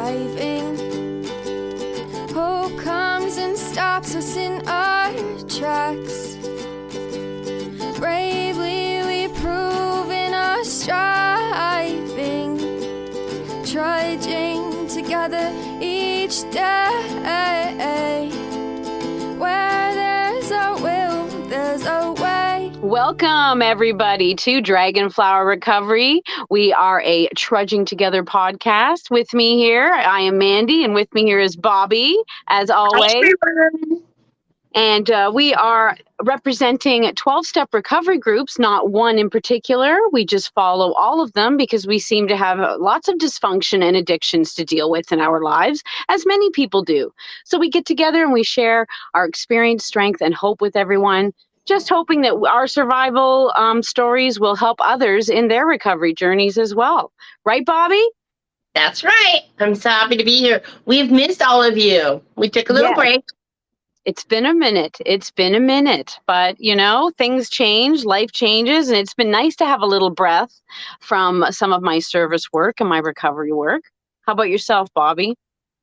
striving. Hope comes and stops us in our tracks. Bravely we prove in our striving, trudging together each day. Where there's a will, there's a way. Welcome, everybody, to Dragonflower Recovery. We are a Trudging Together podcast. With me here, I am Mandi, and with me here is Bobbie, as always. Hi, everyone. And we are representing 12-step recovery groups, not one in particular. We just follow all of them because we seem to have lots of dysfunction and addictions to deal with in our lives, as many people do. So we get together and we share our experience, strength, and hope with everyone, just hoping that our survival stories will help others in their recovery journeys as well. Right, Bobbie? That's right. I'm so happy to be here. We've missed all of you. We took a little break. It's been a minute, but you know, things change, life changes, and it's been nice to have a little breath from some of my service work and my recovery work. How about yourself, Bobbie?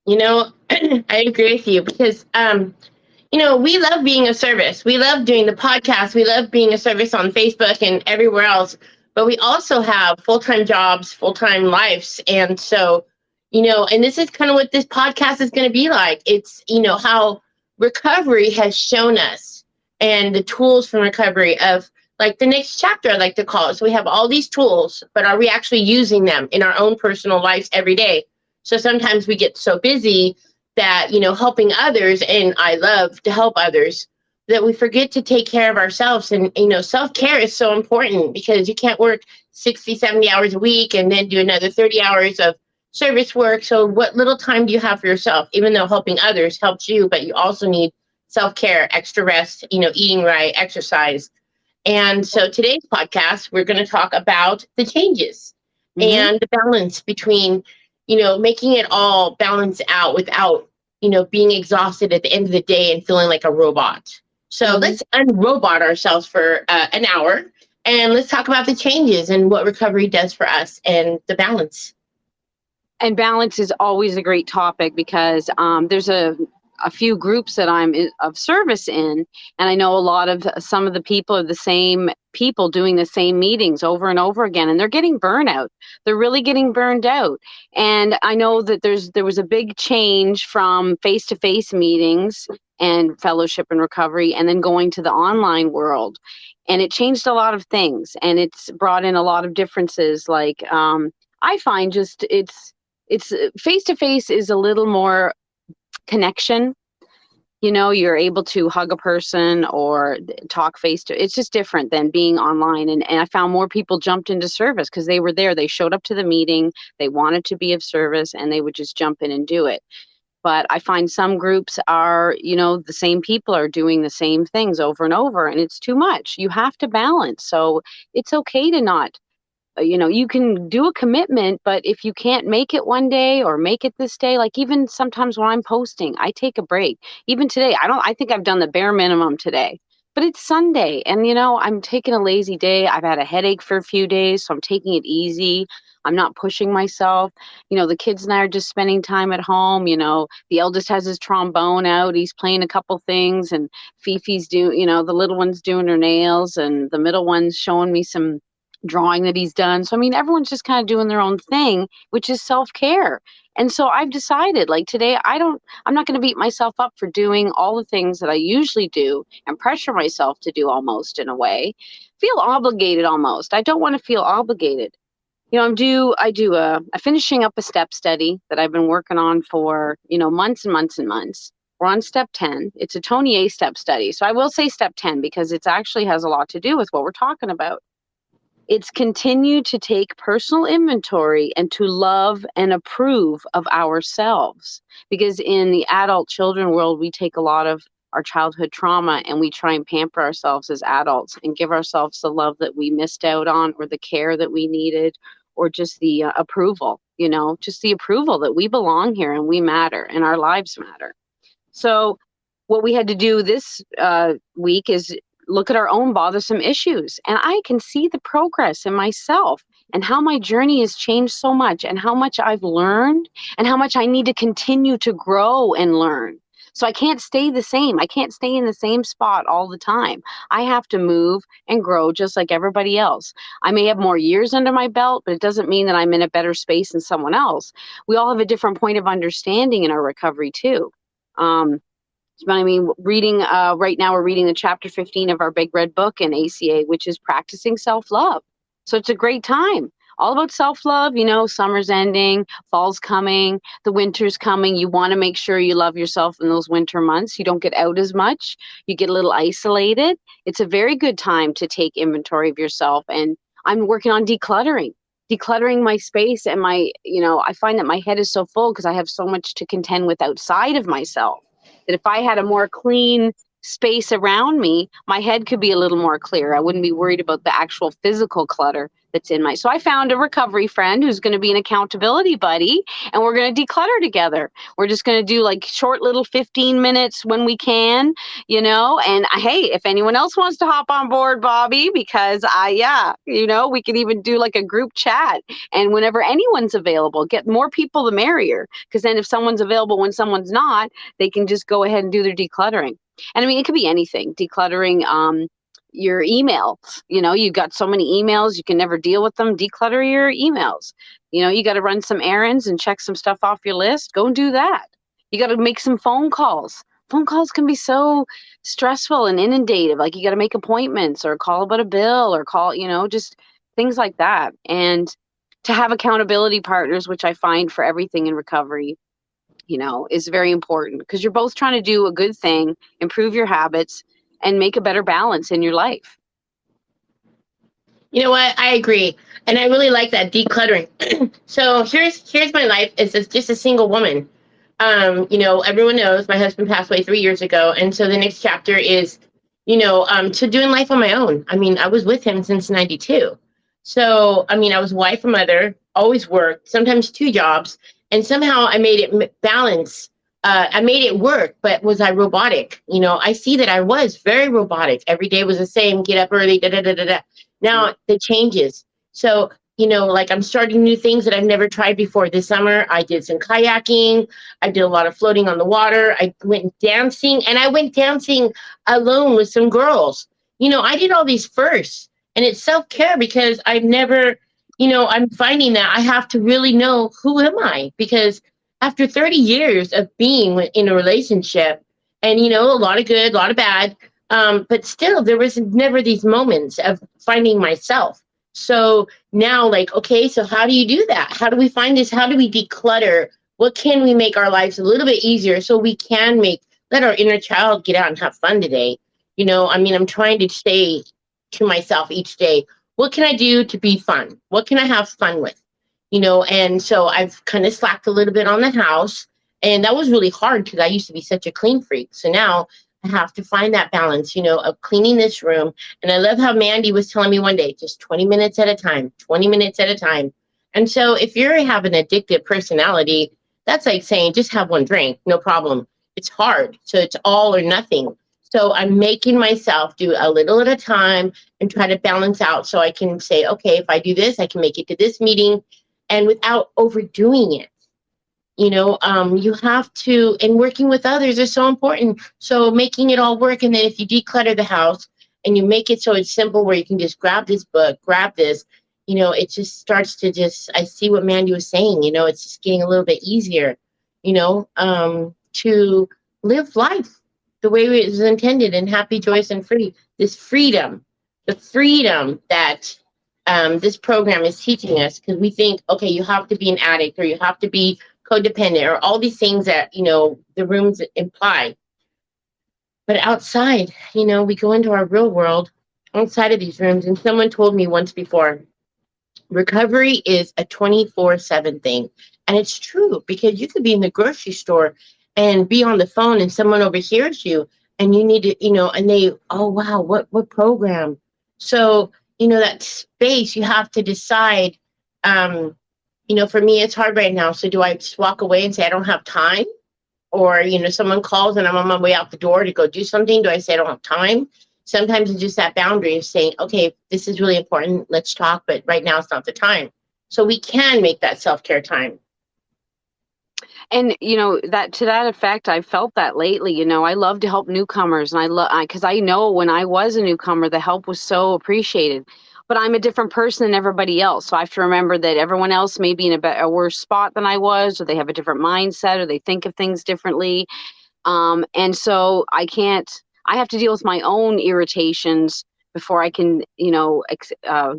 You know, I agree with you because, you know, we love being a service. We love doing the podcast. We love being a service on Facebook and everywhere else, but we also have full-time jobs, full-time lives. And so, you know, and this is kind of what this podcast is going to be like. It's, you know, how recovery has shown us and the tools from recovery of like the next chapter, I like to call it. So we have all these tools, but are we actually using them in our own personal lives every day? So sometimes we get so busy that, you know, helping others, and I love to help others, that we forget to take care of ourselves. And, you know, self-care is so important because you can't work 60, 70 hours a week and then do another 30 hours of service work. So what little time do you have for yourself? Even though helping others helps you, but you also need self-care, extra rest, you know, eating right, exercise. And so today's podcast, we're going to talk about the changes and the balance between, you know, making it all balance out without, you know, being exhausted at the end of the day and feeling like a robot. So let's unrobot ourselves for an hour and let's talk about the changes and what recovery does for us and the balance. And balance is always a great topic because there's a few groups that I'm of service in, and I know some of the people are the same people doing the same meetings over and over again, and they're getting burnout. They're really getting burned out. And I know that there was a big change from face-to-face meetings and fellowship and recovery, and then going to the online world. And it changed a lot of things, and it's brought in a lot of differences. Like I find just it's face-to-face is a little more connection. You know, you're able to hug a person or talk it's just different than being online. And I found more people jumped into service because they were there. They showed up to the meeting. They wanted to be of service and they would just jump in and do it. But I find some groups are, you know, the same people are doing the same things over and over, and it's too much. You have to balance. So it's okay to not, you know, you can do a commitment, but if you can't make it one day or make it this day, like even sometimes when I'm posting, I take a break. Even today, I think I've done the bare minimum today, but it's Sunday and, you know, I'm taking a lazy day. I've had a headache for a few days, so I'm taking it easy. I'm not pushing myself. You know, the kids and I are just spending time at home. You know, the eldest has his trombone out. He's playing a couple things, and Fifi's doing, you know, the little one's doing her nails, and the middle one's showing me some drawing that he's done. So, I mean, everyone's just kind of doing their own thing, which is self-care. And so I've decided, like today, I'm not going to beat myself up for doing all the things that I usually do and pressure myself to do almost in a way, feel obligated almost. I don't want to feel obligated. You know, I'm finishing up a step study that I've been working on for, you know, months and months and months. We're on step 10. It's a Tony A step study. So I will say step 10 because it actually has a lot to do with what we're talking about. It's continue to take personal inventory and to love and approve of ourselves. Because in the adult children world, we take a lot of our childhood trauma and we try and pamper ourselves as adults and give ourselves the love that we missed out on or the care that we needed or just the approval, you know, just the approval that we belong here and we matter and our lives matter. So what we had to do this week is look at our own bothersome issues. And I can see the progress in myself and how my journey has changed so much, and how much I've learned, and how much I need to continue to grow and learn. So I can't stay the same. I can't stay in the same spot all the time. I have to move and grow just like everybody else. I may have more years under my belt, but it doesn't mean that I'm in a better space than someone else. We all have a different point of understanding in our recovery too. But I mean, reading right now, we're reading the chapter 15 of our big red book in ACA, which is practicing self-love. So it's a great time. All about self-love. You know, summer's ending, fall's coming, the winter's coming. You want to make sure you love yourself in those winter months. You don't get out as much. You get a little isolated. It's a very good time to take inventory of yourself. And I'm working on decluttering my space and my, you know, I find that my head is so full because I have so much to contend with outside of myself, that if I had a more clean space around me, my head could be a little more clear. I wouldn't be worried about the actual physical clutter that's in my. So I found a recovery friend who's going to be an accountability buddy, and we're going to declutter together. We're just going to do like short little 15 minutes when we can, you know. And hey, if anyone else wants to hop on board, Bobbie, because you know, we could even do like a group chat, and whenever anyone's available, get more people the merrier, because then if someone's available when someone's not, they can just go ahead and do their decluttering. And I mean, it could be anything. Decluttering your emails. You know, you've got so many emails, you can never deal with them. Declutter your emails. You know, you got to run some errands and check some stuff off your list. Go and do that. You got to make some phone calls. Phone calls can be so stressful and inundative. Like, you got to make appointments or call about a bill or call, you know, just things like that. And to have accountability partners, which I find for everything in recovery, you know, is very important, because you're both trying to do a good thing, improve your habits, and make a better balance in your life. You know what? I agree. And I really like that decluttering. So here's my life as just a single woman. You know, everyone knows my husband passed away 3 years ago. And so the next chapter is, you know, to doing life on my own. I mean, I was with him since 92. So, I mean, I was a wife and mother, always worked, sometimes 2 jobs. And somehow I made it balance. I made it work, but was I robotic? You know, I see that I was very robotic. Every day was the same, get up early, da-da-da-da-da. Now the changes. So, you know, like, I'm starting new things that I've never tried before. This summer, I did some kayaking. I did a lot of floating on the water. I went dancing, and I went dancing alone with some girls. You know, I did all these first, and it's self-care, because I've never, you know, I'm finding that I have to really know, who am I? Because after 30 years of being in a relationship, and, you know, a lot of good, a lot of bad, but still there was never these moments of finding myself. So now, like, okay, so how do you do that? How do we find this? How do we declutter? What can we make our lives a little bit easier so we can let our inner child get out and have fun today? You know, I mean, I'm trying to stay to myself each day. What can I do to be fun? What can I have fun with? You know, and so I've kind of slacked a little bit on the house, and that was really hard because I used to be such a clean freak. So now I have to find that balance, you know, of cleaning this room. And I love how Mandi was telling me one day, just 20 minutes at a time, 20 minutes at a time. And so if you have an addictive personality, that's like saying, just have one drink, no problem. It's hard. So it's all or nothing. So I'm making myself do a little at a time and try to balance out, so I can say, okay, if I do this, I can make it to this meeting, and without overdoing it. You know, you have to, and working with others is so important. So making it all work. And then if you declutter the house and you make it so it's simple, where you can just grab this book, grab this, you know, it just starts to I see what Mandi was saying, you know, it's just getting a little bit easier, you know, to live life the way it was intended, and happy, joyous, and free. This freedom, the freedom that this program is teaching us, because we think, okay, you have to be an addict, or you have to be codependent, or all these things that, you know, the rooms imply. But outside, you know, we go into our real world outside of these rooms. And someone told me once before, recovery is a 24/7 thing. And it's true, because you could be in the grocery store and be on the phone, and someone overhears you, and you need to, you know, and they, oh, wow, what program? So, you know, that space, you have to decide, you know, for me, it's hard right now. So do I just walk away and say I don't have time? Or, you know, someone calls and I'm on my way out the door to go do something. Do I say I don't have time? Sometimes it's just that boundary of saying, okay, this is really important. Let's talk, but right now it's not the time. So we can make that self-care time. And that to that effect, I felt that lately. I love to help newcomers, and I love because I know when I was a newcomer, the help was so appreciated. But I'm a different person than everybody else, so I have to remember that everyone else may be in a worse spot than I was, or they have a different mindset, or they think of things differently. And so I have to deal with my own irritations before I can,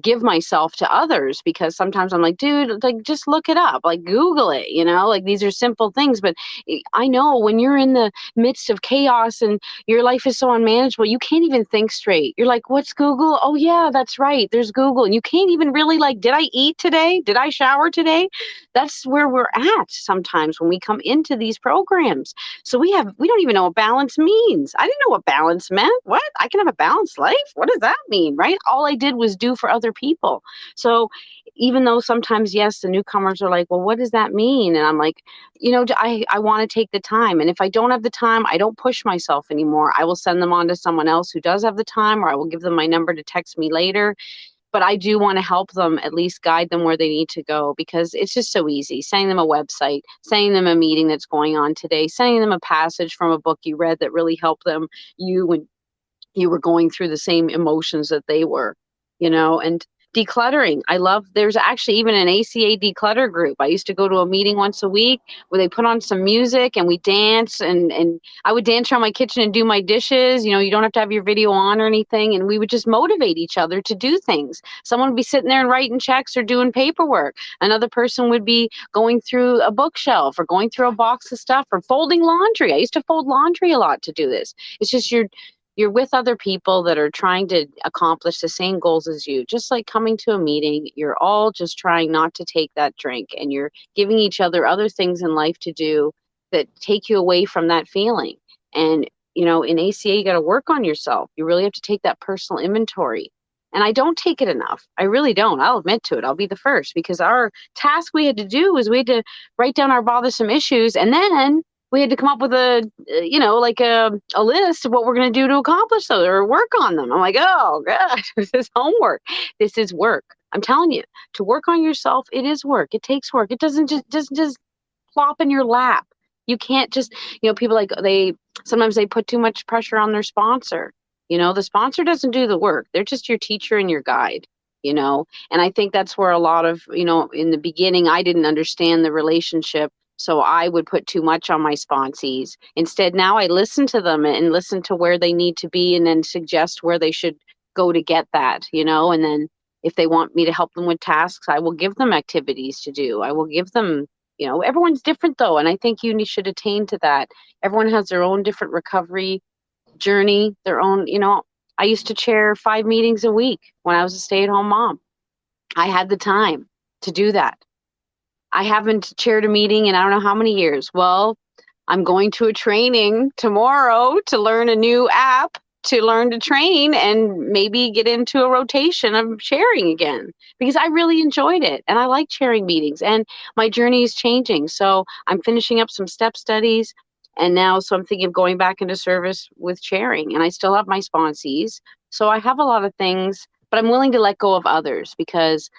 give myself to others, because sometimes I'm like, dude, like, just look it up, like, Google it, like, these are simple things. But I know when you're in the midst of chaos and your life is so unmanageable, you can't even think straight. You're like, what's Google? Oh yeah, that's right. There's Google. And you can't even really, like, did I eat today? Did I shower today? That's where we're at sometimes when we come into these programs. So we don't even know what balance means. I didn't know what balance meant. What? I can have a balanced life? What does that mean, right? All I did was do for other people. So even though sometimes, yes, the newcomers are like, well, what does that mean? And I'm like, I want to take the time. And if I don't have the time, I don't push myself anymore. I will send them on to someone else who does have the time, or I will give them my number to text me later. But I do want to help them, at least guide them where they need to go, because it's just so easy. Sending them a website, sending them a meeting that's going on today, sending them a passage from a book you read that really helped them, when you were going through the same emotions that they were, and decluttering. There's actually even an ACA declutter group. I used to go to a meeting once a week where they put on some music and we dance, and I would dance around my kitchen and do my dishes. You don't have to have your video on or anything. And we would just motivate each other to do things. Someone would be sitting there and writing checks or doing paperwork. Another person would be going through a bookshelf or going through a box of stuff or folding laundry. I used to fold laundry a lot to do this. It's just you're with other people that are trying to accomplish the same goals as you. Just like coming to a meeting, you're all just trying not to take that drink, and you're giving each other other things in life to do that take you away from that feeling. And, in ACA, you got to work on yourself. You really have to take that personal inventory. And I don't take it enough. I really don't. I'll admit to it. I'll be the first, because our task we had to do was we had to write down our bothersome issues, and then we had to come up with a list of what we're going to do to accomplish those or work on them. I'm like, oh God, this is homework. This is work. I'm telling you, to work on yourself, it is work. It takes work. It doesn't just plop in your lap. You can't just, people sometimes they put too much pressure on their sponsor. The sponsor doesn't do the work. They're just your teacher and your guide. And I think that's where a lot of, in the beginning, I didn't understand the relationship. So I would put too much on my sponsees. Instead, now I listen to them and listen to where they need to be, and then suggest where they should go to get that, and then if they want me to help them with tasks, I will give them activities to do. I will give them, everyone's different though. And I think you should attain to that. Everyone has their own different recovery journey, their own, I used to chair 5 meetings a week when I was a stay-at-home mom. I had the time to do that. I haven't chaired a meeting in I don't know how many years. Well, I'm going to a training tomorrow to learn a new app, to learn to train, and maybe get into a rotation of chairing again, because I really enjoyed it. And I like chairing meetings, and my journey is changing. So I'm finishing up some step studies. And now, so I'm thinking of going back into service with chairing, and I still have my sponsees. So I have a lot of things, but I'm willing to let go of others, because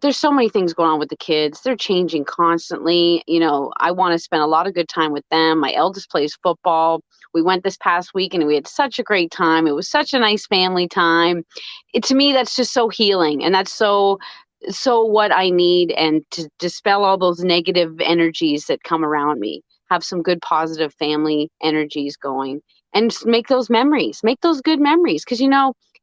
there's so many things going on with the kids. They're changing constantly. I want to spend a lot of good time with them. My eldest plays football. We went this past week and we had such a great time. It was such a nice family time. To me, that's just so healing. And that's so what I need, and to dispel all those negative energies that come around me. Have some good, positive family energies going, and make those memories, make those good memories. Because,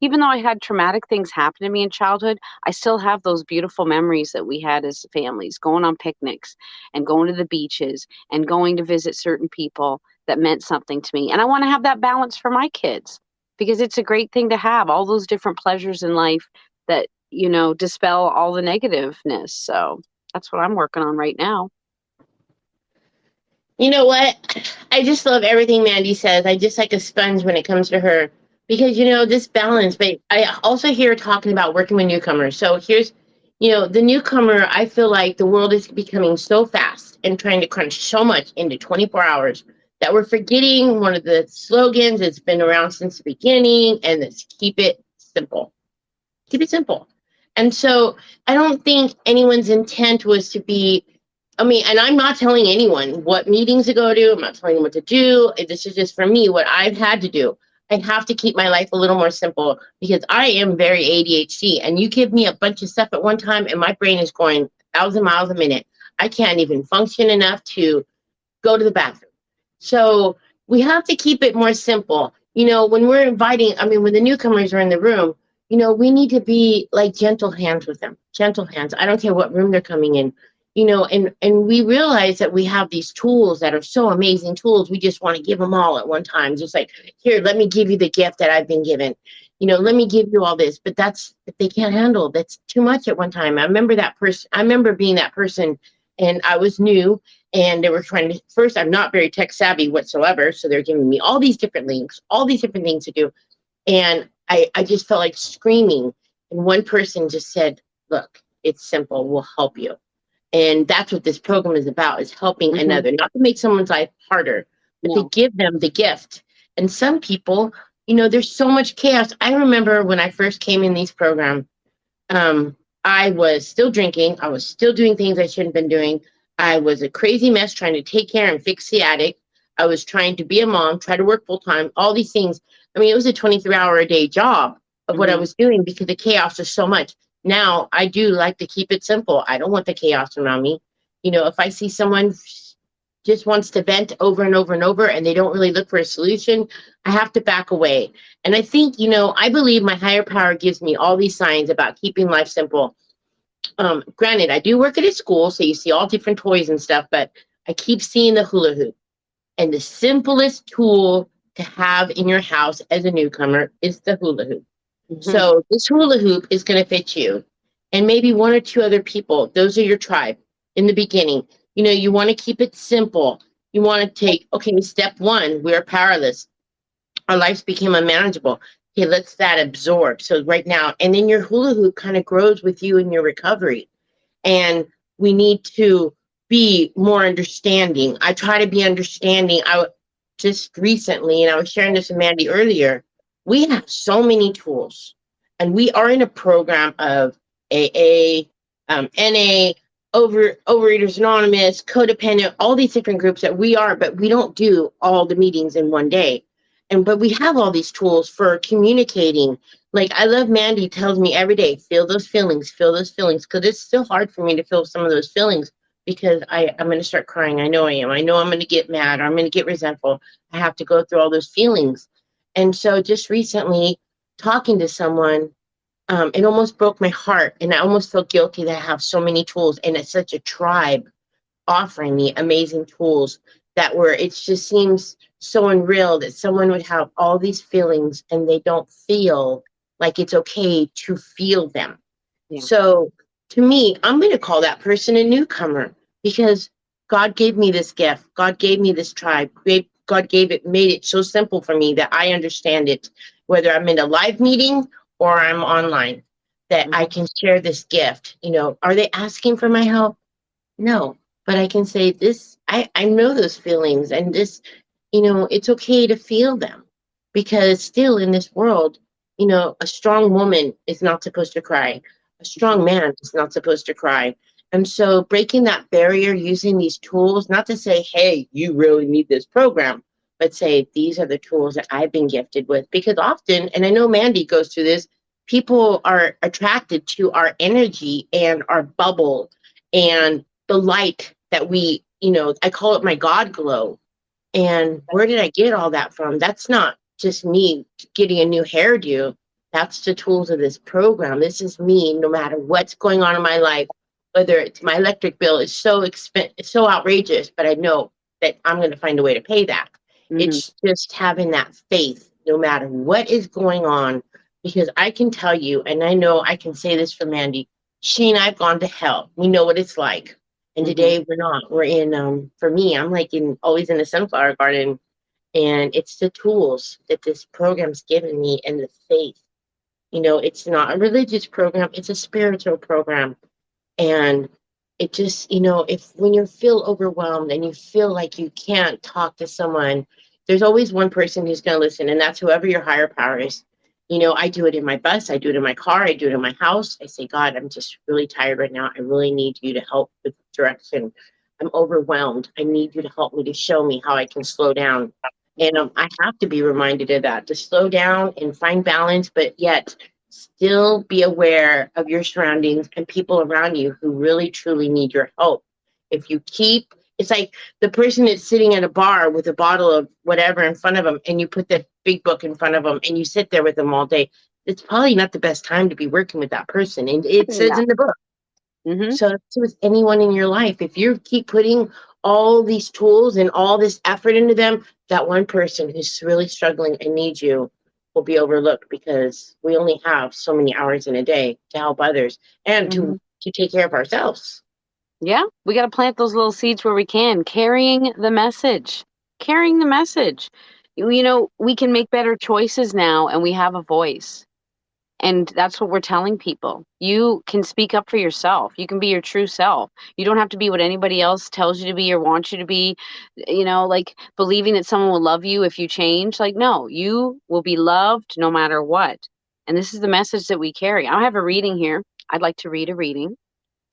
even though I had traumatic things happen to me in childhood, I still have those beautiful memories that we had as families, going on picnics and going to the beaches and going to visit certain people that meant something to me. And I want to have that balance for my kids, because it's a great thing to have all those different pleasures in life that, dispel all the negativeness. So that's what I'm working on right now. You know what? I just love everything Mandi says. I just like a sponge when it comes to her. Because, this balance, but I also hear talking about working with newcomers. So here's, the newcomer, I feel like the world is becoming so fast and trying to crunch so much into 24 hours that we're forgetting one of the slogans that's been around since the beginning, and it's keep it simple. Keep it simple. And so I don't think anyone's intent was to be, I mean, and I'm not telling anyone what meetings to go to. I'm not telling them what to do. This is just for me, what I've had to do. I have to keep my life a little more simple because I am very ADHD. And you give me a bunch of stuff at one time and my brain is going 1,000 miles a minute. I can't even function enough to go to the bathroom. So we have to keep it more simple. You know, when we're inviting, I mean, when the newcomers are in the room, you know, we need to be like gentle hands with them. Gentle hands. I don't care what room they're coming in. You know, and we realize that we have these tools that are so amazing tools. We just want to give them all at one time. Just like, here, let me give you the gift that I've been given. You know, let me give you all this. But they can't handle. That's too much at one time. I remember that person. I remember being that person, and I was new, and they were trying to. First, I'm not very tech savvy whatsoever, so they're giving me all these different links, all these different things to do, and I just felt like screaming. And one person just said, "Look, it's simple. We'll help you." And that's what this program is about, is helping another, not to make someone's life harder, but to give them the gift. And some people, you know, there's so much chaos. I remember when I first came in these programs, I was still drinking. I was still doing things I shouldn't have been doing. I was a crazy mess trying to take care and fix the attic. I was trying to be a mom, try to work full time, all these things. I mean, it was a 23-hour-a-day job of what I was doing because the chaos was so much. Now, I do like to keep it simple. I don't want the chaos around me. You know, if I see someone just wants to vent over and over and over and they don't really look for a solution, I have to back away. And I think, you know, I believe my higher power gives me all these signs about keeping life simple. Granted, I do work at a school, so you see all different toys and stuff, but I keep seeing the hula hoop. And the simplest tool to have in your house as a newcomer is the hula hoop. So this hula hoop is going to fit you and maybe one or two other people. Those are your tribe in the beginning. You know, you want to keep it simple. You want to take, okay, step one, we're powerless. Our lives became unmanageable. Okay, let's that absorb. So right now, and then your hula hoop kind of grows with you in your recovery. And we need to be more understanding. I try to be understanding. I just recently, and I was sharing this with Mandi earlier, we have so many tools, and we are in a program of AA, NA, Overeaters Anonymous, Codependent, all these different groups that we are, but we don't do all the meetings in one day. But we have all these tools for communicating. Like, I love Mandi tells me every day, feel those feelings, because it's still hard for me to feel some of those feelings because I'm going to start crying. I know I am. I know I'm going to get mad, or I'm going to get resentful. I have to go through all those feelings. And so just recently talking to someone, it almost broke my heart. And I almost feel guilty that I have so many tools. And it's such a tribe offering me amazing tools that it just seems so unreal that someone would have all these feelings and they don't feel like it's okay to feel them. Yeah. So to me, I'm going to call that person a newcomer because God gave me this gift. God gave me this tribe. God made it so simple for me that I understand it, whether I'm in a live meeting or I'm online, that I can share this gift. You know, are they asking for my help? No, but I can say this, I know those feelings, and this, you know, it's okay to feel them, because still in this world, you know, a strong woman is not supposed to cry. A strong man is not supposed to cry. And so breaking that barrier using these tools, not to say, hey, you really need this program, but say, these are the tools that I've been gifted with. Because often, and I know Mandi goes through this, people are attracted to our energy and our bubble and the light that we, you know, I call it my God glow. And where did I get all that from? That's not just me getting a new hairdo. That's the tools of this program. This is me, no matter what's going on in my life, whether it's my electric bill is so so outrageous, but I know that I'm going to find a way to pay that. It's just having that faith, no matter what is going on, because I can tell you, and I know I can say this for Mandi, she and I've gone to hell. We know what it's like. And today we're not. We're in, for me, I'm like always in a sunflower garden. And it's the tools that this program's given me and the faith. You know, it's not a religious program. It's a spiritual program. And it just, if when you feel overwhelmed and you feel like you can't talk to someone, there's always one person who's going to listen, and that's whoever your higher power is. I do it in my bus, I do it in my car, I do it in my house. I say, God, I'm just really tired right now. I really need you to help with direction. I'm overwhelmed. I need you to help me, to show me how I can slow down. And I have to be reminded of that, to slow down and find balance, but yet still be aware of your surroundings and people around you who really truly need your help. If you keep, it's like the person that's sitting at a bar with a bottle of whatever in front of them, and you put the big book in front of them and you sit there with them all day. It's probably not the best time to be working with that person. And it says No. in the book. Mm-hmm. So it's with anyone in your life. If you keep putting all these tools and all this effort into them, that one person who's really struggling and needs you will be overlooked, because we only have so many hours in a day to help others and Mm-hmm. to take care of ourselves. Yeah, we got to plant those little seeds where we can, carrying the message. Carrying the message. We can make better choices now, and we have a voice. And that's what we're telling people. You can speak up for yourself. You can be your true self. You don't have to be what anybody else tells you to be or wants you to be, like believing that someone will love you if you change. Like, no, you will be loved no matter what. And this is the message that we carry. I have a reading here. I'd like to read a reading.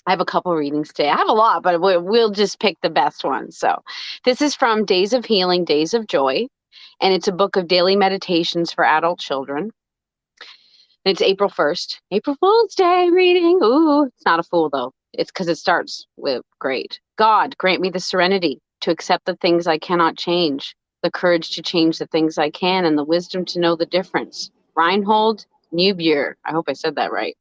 I have a couple readings today. I have a lot, but we'll just pick the best ones. So this is from Days of Healing, Days of Joy, and it's a book of daily meditations for adult children. And it's April 1st. April Fool's Day reading. Ooh, it's not a fool, though. It's because it starts with great. God, grant me the serenity to accept the things I cannot change, the courage to change the things I can, and the wisdom to know the difference. Reinhold Niebuhr. I hope I said that right.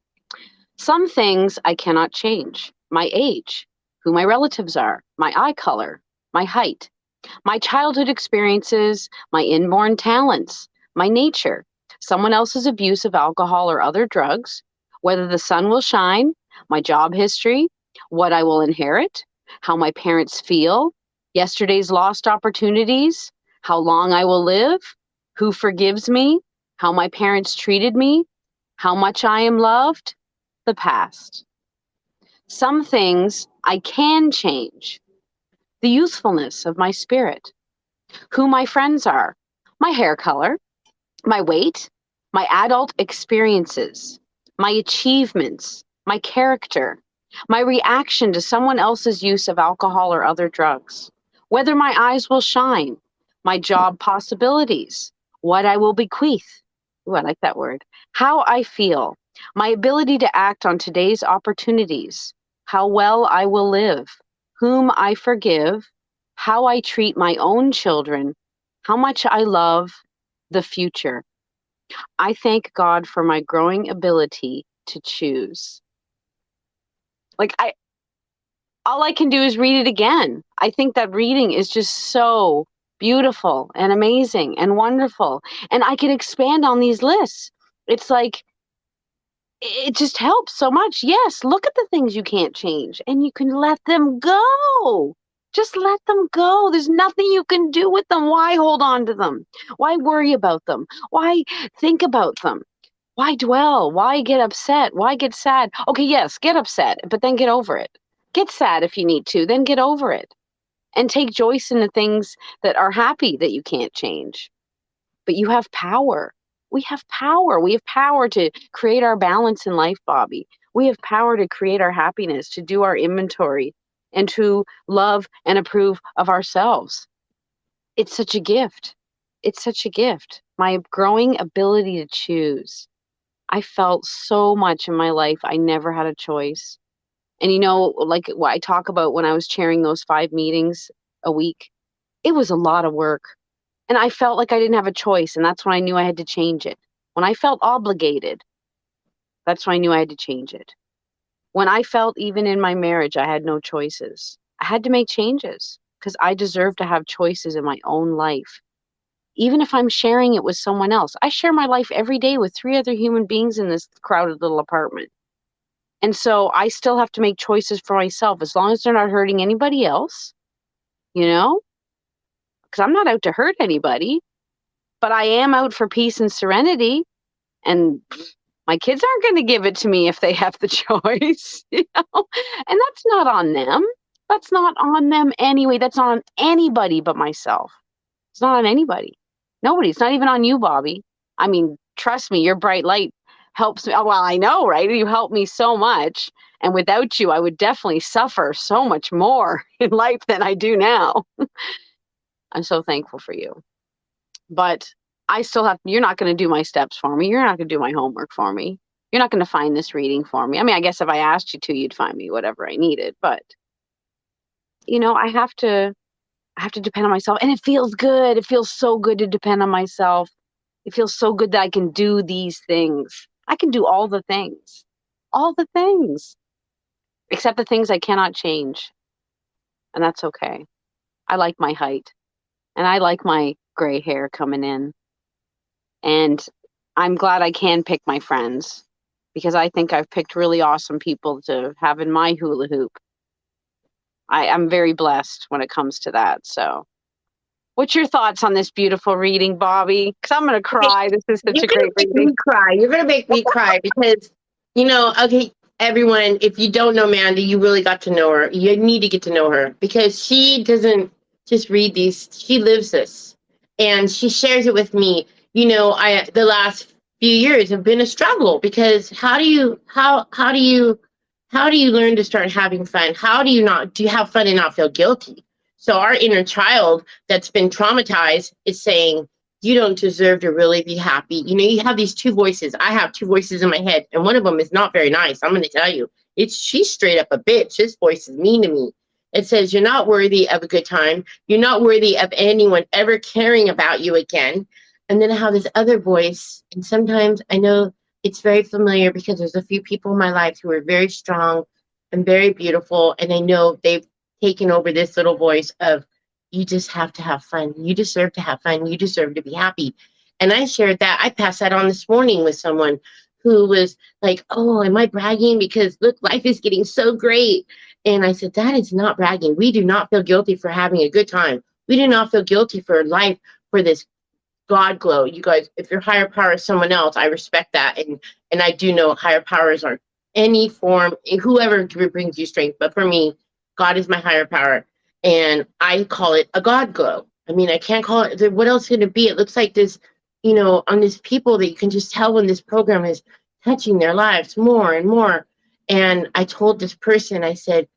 Some things I cannot change. My age, who my relatives are, my eye color, my height, my childhood experiences, my inborn talents, my nature, someone else's abuse of alcohol or other drugs, whether the sun will shine, my job history, what I will inherit, how my parents feel, yesterday's lost opportunities, how long I will live, who forgives me, how my parents treated me, how much I am loved, the past. Some things I can change. The youthfulness of my spirit, who my friends are, my hair color, my weight, my adult experiences, my achievements, my character, my reaction to someone else's use of alcohol or other drugs, whether my eyes will shine, my job possibilities, what I will bequeath. Ooh, I like that word. How I feel, my ability to act on today's opportunities, how well I will live, whom I forgive, how I treat my own children, how much I love the future. I thank God for my growing ability to choose. All I can do is read it again. I think that reading is just so beautiful and amazing and wonderful. And I can expand on these lists. It's like, it just helps so much. Yes, look at the things you can't change and you can let them go. Just let them go. There's nothing you can do with them. Why hold on to them? Why worry about them? Why think about them? Why dwell? Why get upset? Why get sad? Okay, yes, get upset, but then get over it. Get sad if you need to, then get over it. And take joy in the things that are happy that you can't change. But you have power. We have power. We have power to create our balance in life, Bobbie. We have power to create our happiness, to do our inventory, and to love and approve of ourselves. It's such a gift. It's such a gift. My growing ability to choose. I felt so much in my life I never had a choice. And like what I talk about when I was chairing those 5 meetings a week, it was a lot of work. And I felt like I didn't have a choice. And that's when I knew I had to change it. When I felt obligated, that's when I knew I had to change it. When I felt even in my marriage, I had no choices. I had to make changes because I deserve to have choices in my own life. Even if I'm sharing it with someone else, I share my life every day with 3 other human beings in this crowded little apartment. And so I still have to make choices for myself as long as they're not hurting anybody else, because I'm not out to hurt anybody, but I am out for peace and serenity. And My kids aren't going to give it to me if they have the choice, you know? And that's not on them. That's not on them anyway. That's on anybody but myself. It's not on anybody. Nobody. It's not even on you, Bobbie. I mean, trust me, your bright light helps me. Well, I know, right? You help me so much. And without you, I would definitely suffer so much more in life than I do now. I'm so thankful for you. But I still have, you're not going to do my steps for me. You're not going to do my homework for me. You're not going to find this reading for me. I mean, I guess if I asked you to, you'd find me whatever I needed. But, you know, I have to depend on myself. And it feels good. It feels so good to depend on myself. It feels so good that I can do these things. I can do all the things. All the things. Except the things I cannot change. And that's okay. I like my height. And I like my gray hair coming in. And I'm glad I can pick my friends. Because I think I've picked really awesome people to have in my hula hoop. I'm very blessed when it comes to that. So, what's your thoughts on this beautiful reading, Bobbie? Because I'm going to cry. This is such a great reading. You're going to make me cry because, you know, okay, everyone, if you don't know Mandi, you really got to know her. You need to get to know her because she doesn't just read these. She lives this. And she shares it with me. You know, the last few years have been a struggle because how do you learn to start having fun? How do you have fun and not feel guilty? So our inner child that's been traumatized is saying, you don't deserve to really be happy. You know, you have these two voices. I have two voices in my head, and one of them is not very nice. I'm going to tell you. She's straight up a bitch. This voice is mean to me. It says, you're not worthy of a good time. You're not worthy of anyone ever caring about you again. And then I have this other voice, and sometimes I know it's very familiar because there's a few people in my life who are very strong and very beautiful, and I know they've taken over this little voice of, you just have to have fun. You deserve to have fun. You deserve to be happy. And I shared that. I passed that on this morning with someone who was like, oh, am I bragging? Because look, life is getting so great. And I said, that is not bragging. We do not feel guilty for having a good time. We do not feel guilty for life, for this God glow. You guys, if your higher power is someone else, I respect that. And I do know higher powers are any form, whoever brings you strength. But for me, God is my higher power. And I call it a God glow. I mean, I can't call it, what else could it be? It looks like this, you know, on these people that you can just tell when this program is touching their lives more and more. And I told this person, I said,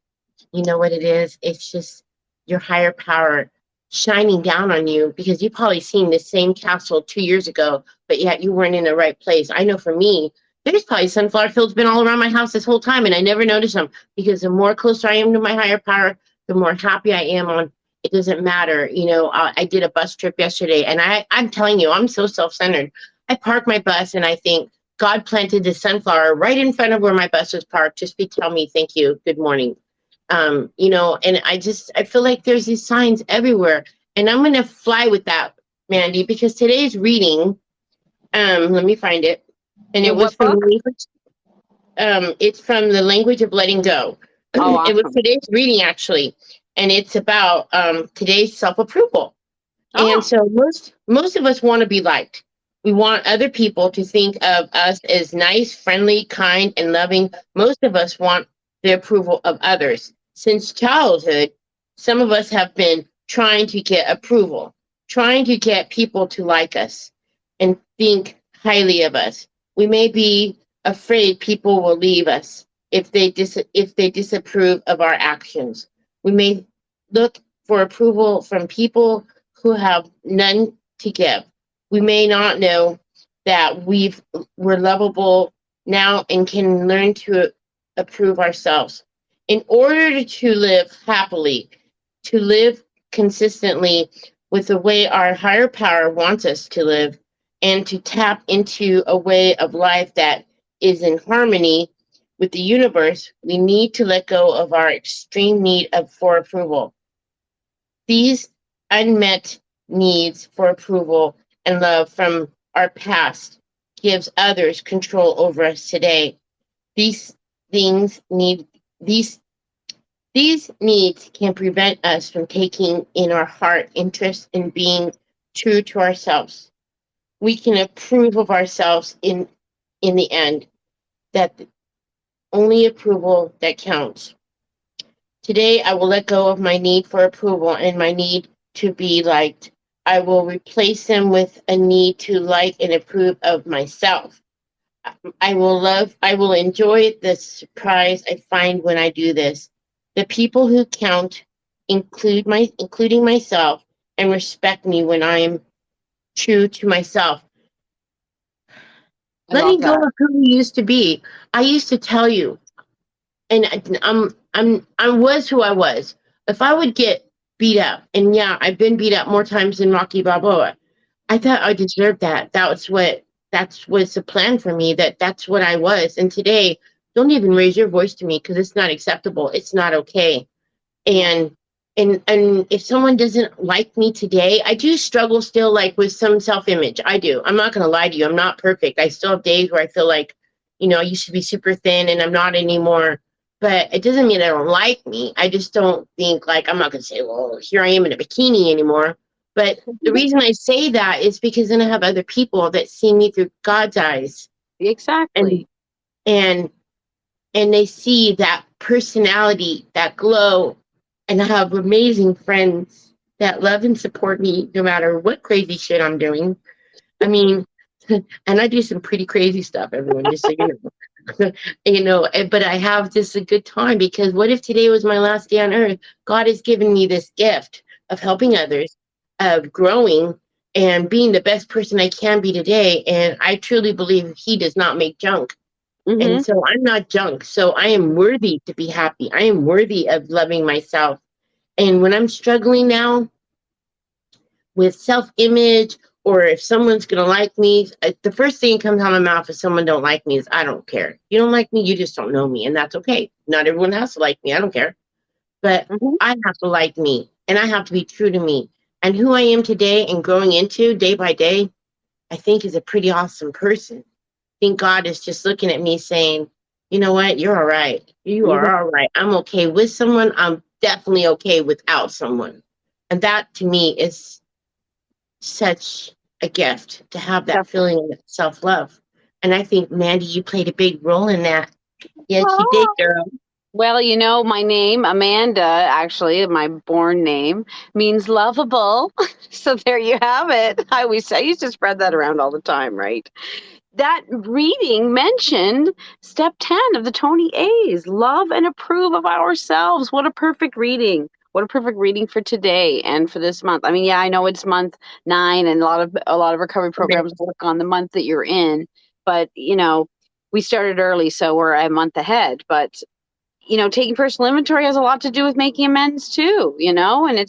you know what it is? It's just your higher power shining down on you, because you've probably seen this same castle 2 years ago, but yet you weren't in the right place. I know for me, there's probably sunflower fields been all around my house this whole time, and I never noticed them, because the more closer I am to my higher power, the more happy I am on. It doesn't matter. You know, I did a bus trip yesterday, and I'm telling you, I'm so self-centered. I park my bus and I think, God planted this sunflower right in front of where my bus was parked, just to tell me, thank you, good morning. You know, and I feel like there's these signs everywhere, and I'm going to fly with that, Mandi, because today's reading, let me find it. And it was from it's from the language of letting go. Oh, awesome. It was today's reading, actually, and it's about today's self-approval. Oh. And so most of us want to be liked. We want other people to think of us as nice, friendly, kind, and loving. Most of us want the approval of others. Since childhood, some of us have been trying to get approval, trying to get people to like us and think highly of us. We may be afraid people will leave us if they disapprove of our actions. We may look for approval from people who have none to give. We may not know that we're lovable now and can learn to approve ourselves. In order to live happily, to live consistently with the way our higher power wants us to live, and to tap into a way of life that is in harmony with the universe, we need to let go of our extreme need for approval. These unmet needs for approval and love from our past gives others control over us today. These needs can prevent us from taking in our heart interest in being true to ourselves. We can approve of ourselves in in the end that only approval that counts. Today, I will let go of my need for approval and my need to be liked. I will replace them with a need to like and approve of myself. I will enjoy the surprise I find when I do this. The people who count including myself and respect me when I am true to myself. I love Letting go that. of who we used to be. I used to tell you, and I was who I was. If I would get beat up, and yeah, I've been beat up more times than Rocky Balboa. I thought I deserved that. That's what's the plan for me. That's what I was. And today, don't even raise your voice to me because it's not acceptable. It's not okay. And and if someone doesn't like me today, I do struggle still like with some self-image. I do. I'm not gonna lie to you. I'm not perfect. I still have days where I feel like, I used to be super thin and I'm not anymore. But it doesn't mean I don't like me. I just don't think like I'm not gonna say, well, here I am in a bikini anymore. But the reason I say that is because then I have other people that see me through God's eyes and Exactly. and and they see that personality, that glow, and I have amazing friends that love and support me no matter what crazy shit I'm doing. I mean, and I do some pretty crazy stuff, everyone, just so you know. But I have just a good time because what if today was my last day on earth? God has given me this gift of helping others, of growing and being the best person I can be today. And I truly believe He does not make junk. Mm-hmm. And so I'm not junk. So I am worthy to be happy. I am worthy of loving myself. And when I'm struggling now with self image, or if someone's going to like me, the first thing that comes out of my mouth if someone don't like me is, I don't care. You don't like me, you just don't know me. And that's okay. Not everyone has to like me. I don't care. But Mm-hmm. I have to like me and I have to be true to me. And who I am today and growing into day by day, I think is a pretty awesome person. I think God is just looking at me saying, you know what? You're all right. You Mm-hmm. are all right. I'm okay with someone. I'm definitely okay without someone. And that to me is such a gift to have that feeling of self love. And I think, Mandy, you played a big role in that. Yes, you did, girl. Well, my name, Amanda, actually, my born name, means lovable. So there you have it. I used to spread that around all the time, right? That reading mentioned step 10 of the Tony A's, love and approve of ourselves. What a perfect reading. What a perfect reading for today and for this month. I mean, yeah, I know it's month 9 and a lot of recovery programs work on the month that you're in, but we started early, so we're a month ahead. But taking personal inventory has a lot to do with making amends too, and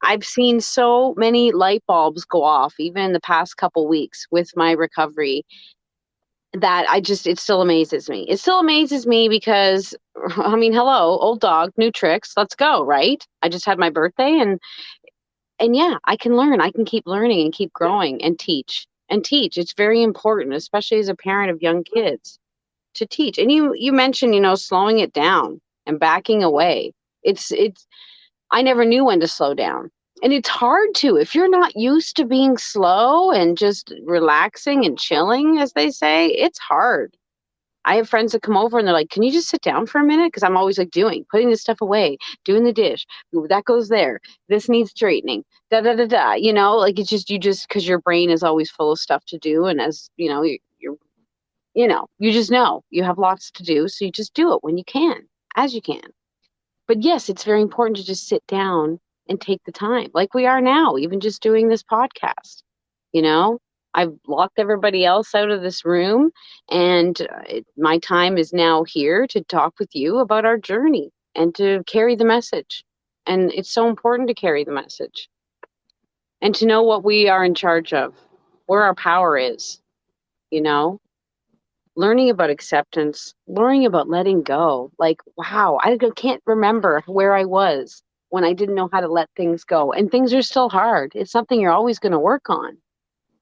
I've seen so many light bulbs go off even in the past couple weeks with my recovery that it still amazes me. It still amazes me because, I mean, hello, old dog, new tricks, let's go, right? I just had my birthday and yeah, I can learn. I can keep learning and keep growing and teach and teach. It's very important, especially as a parent of young kids, to teach. And you mentioned, slowing it down and backing away. It's I never knew when to slow down. And it's hard to if you're not used to being slow and just relaxing and chilling, as they say, it's hard. I have friends that come over and they're like, "Can you just sit down for a minute?" Because I'm always like putting this stuff away, doing the dish. Ooh, that goes there. This needs straightening. Da da da da. Like it's just because your brain is always full of stuff to do, and as you just know you have lots to do, so you just do it when you can, as you can. But yes, it's very important to just sit down and take the time, like we are now, even just doing this podcast. You know, I've locked everybody else out of this room, and my time is now here to talk with you about our journey and to carry the message. And it's so important to carry the message and to know what we are in charge of, where our power is, you know, learning about acceptance, learning about letting go. Like, wow, I can't remember where I was when I didn't know how to let things go. And things are still hard. It's something you're always going to work on.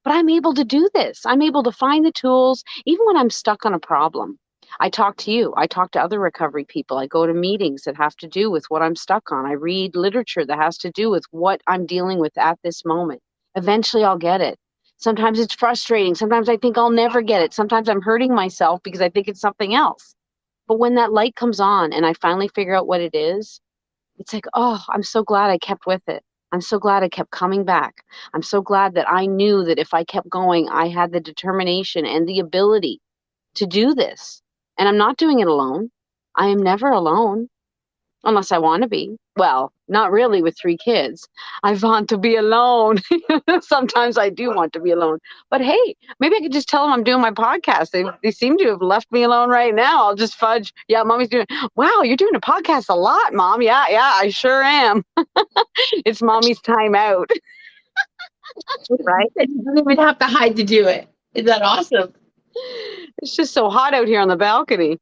But I'm able to do this. I'm able to find the tools, even when I'm stuck on a problem. I talk to you. I talk to other recovery people. I go to meetings that have to do with what I'm stuck on. I read literature that has to do with what I'm dealing with at this moment. Eventually, I'll get it. Sometimes it's frustrating. Sometimes I think I'll never get it. Sometimes I'm hurting myself because I think it's something else. But when that light comes on and I finally figure out what it is, it's like, oh, I'm so glad I kept with it. I'm so glad I kept coming back. I'm so glad that I knew that if I kept going, I had the determination and the ability to do this. And I'm not doing it alone. I am never alone unless I want to be. Well, not really with 3 kids. I want to be alone. Sometimes I do want to be alone. But hey, maybe I could just tell them I'm doing my podcast. They seem to have left me alone right now. I'll just fudge. Yeah, mommy's doing. Wow, you're doing a podcast a lot, mom. Yeah, I sure am. It's mommy's time out. Right? You don't even have to hide to do it. Is that awesome? It's just so hot out here on the balcony.